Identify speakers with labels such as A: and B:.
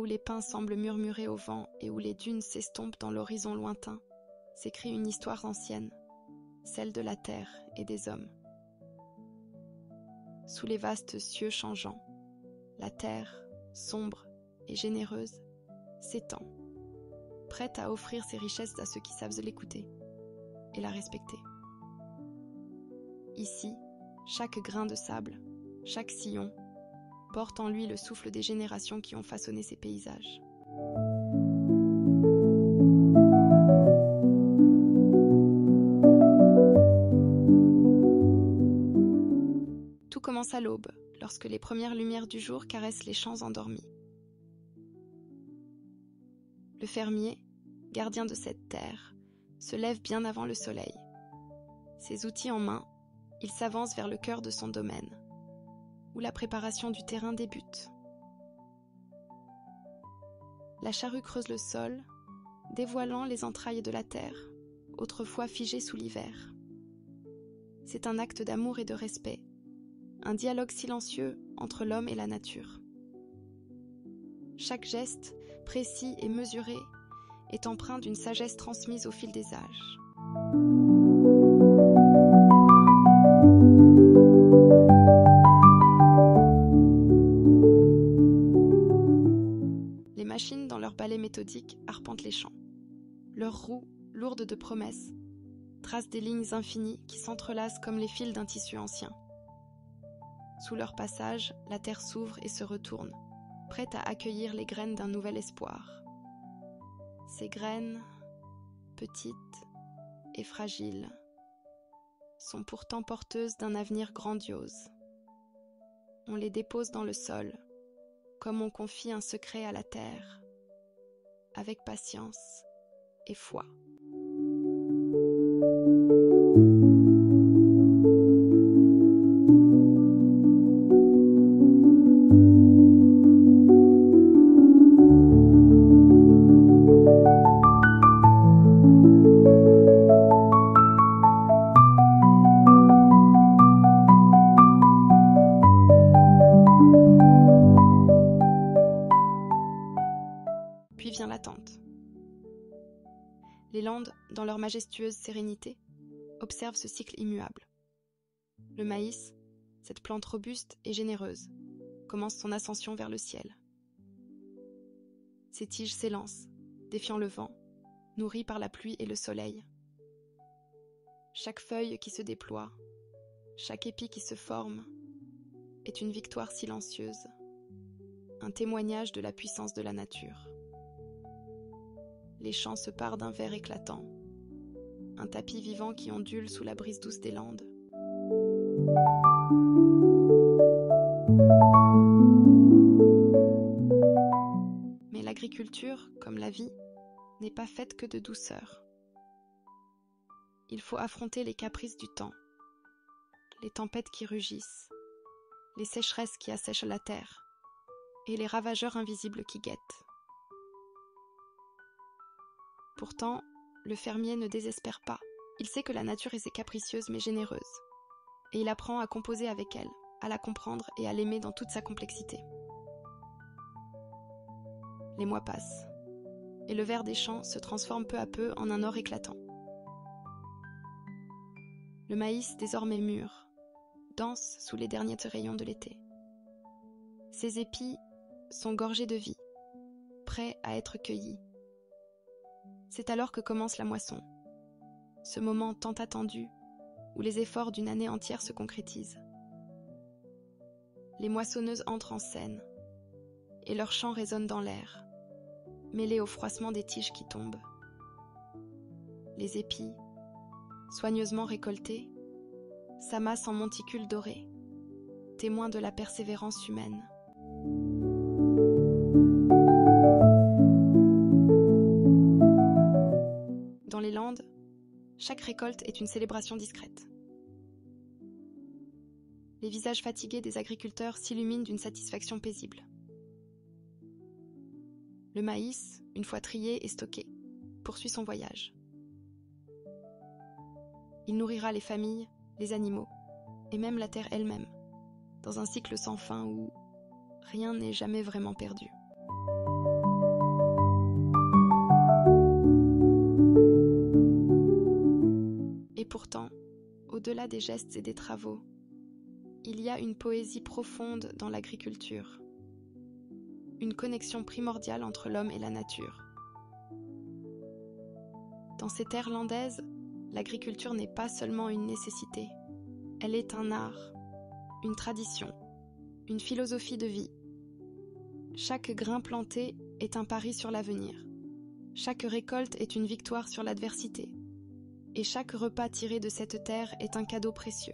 A: où les pins semblent murmurer au vent et où les dunes s'estompent dans l'horizon lointain, s'écrit une histoire ancienne, celle de la terre et des hommes. Sous les vastes cieux changeants, la terre, sombre et généreuse, s'étend, prête à offrir ses richesses à ceux qui savent l'écouter et la respecter. Ici, chaque grain de sable, chaque sillon, porte en lui le souffle des générations qui ont façonné ces paysages. Tout commence à l'aube, lorsque les premières lumières du jour caressent les champs endormis. Le fermier, gardien de cette terre, se lève bien avant le soleil. Ses outils en main, il s'avance vers le cœur de son domaine, où la préparation du terrain débute. La charrue creuse le sol, dévoilant les entrailles de la terre, autrefois figées sous l'hiver. C'est un acte d'amour et de respect, un dialogue silencieux entre l'homme et la nature. Chaque geste, précis et mesuré, est empreint d'une sagesse transmise au fil des âges. Les machines, dans leur balai méthodique, arpentent les champs. Leurs roues, lourdes de promesses, tracent des lignes infinies qui s'entrelacent comme les fils d'un tissu ancien. Sous leur passage, la terre s'ouvre et se retourne, prête à accueillir les graines d'un nouvel espoir. Ces graines, petites et fragiles, sont pourtant porteuses d'un avenir grandiose. On les dépose dans le sol, comme on confie un secret à la terre, avec patience et foi. Puis vient l'attente. Les landes, dans leur majestueuse sérénité, observent ce cycle immuable. Le maïs, cette plante robuste et généreuse, commence son ascension vers le ciel. Ses tiges s'élancent, défiant le vent, nourries par la pluie et le soleil. Chaque feuille qui se déploie, chaque épi qui se forme, est une victoire silencieuse, un témoignage de la puissance de la nature. Les champs se parent d'un vert éclatant, un tapis vivant qui ondule sous la brise douce des landes. Mais l'agriculture, comme la vie, n'est pas faite que de douceur. Il faut affronter les caprices du temps, les tempêtes qui rugissent, les sécheresses qui assèchent la terre, et les ravageurs invisibles qui guettent. Pourtant, le fermier ne désespère pas. Il sait que la nature est capricieuse mais généreuse. Et il apprend à composer avec elle, à la comprendre et à l'aimer dans toute sa complexité. Les mois passent, et le vert des champs se transforme peu à peu en un or éclatant. Le maïs, désormais mûr, danse sous les derniers rayons de l'été. Ses épis sont gorgés de vie, prêts à être cueillis. C'est alors que commence la moisson, ce moment tant attendu où les efforts d'une année entière se concrétisent. Les moissonneuses entrent en scène, et leurs chants résonnent dans l'air, mêlés au froissement des tiges qui tombent. Les épis, soigneusement récoltés, s'amassent en monticules dorés, témoins de la persévérance humaine. Dans les Landes, chaque récolte est une célébration discrète. Les visages fatigués des agriculteurs s'illuminent d'une satisfaction paisible. Le maïs, une fois trié et stocké, poursuit son voyage. Il nourrira les familles, les animaux, et même la terre elle-même, dans un cycle sans fin où rien n'est jamais vraiment perdu. pourtant, au-delà des gestes et des travaux, il y a une poésie profonde dans l'agriculture, une connexion primordiale entre l'homme et la nature. Dans ces terres landaises, l'agriculture n'est pas seulement une nécessité, elle est un art, une tradition, une philosophie de vie. Chaque grain planté est un pari sur l'avenir. Chaque récolte est une victoire sur l'adversité. Et chaque repas tiré de cette terre est un cadeau précieux.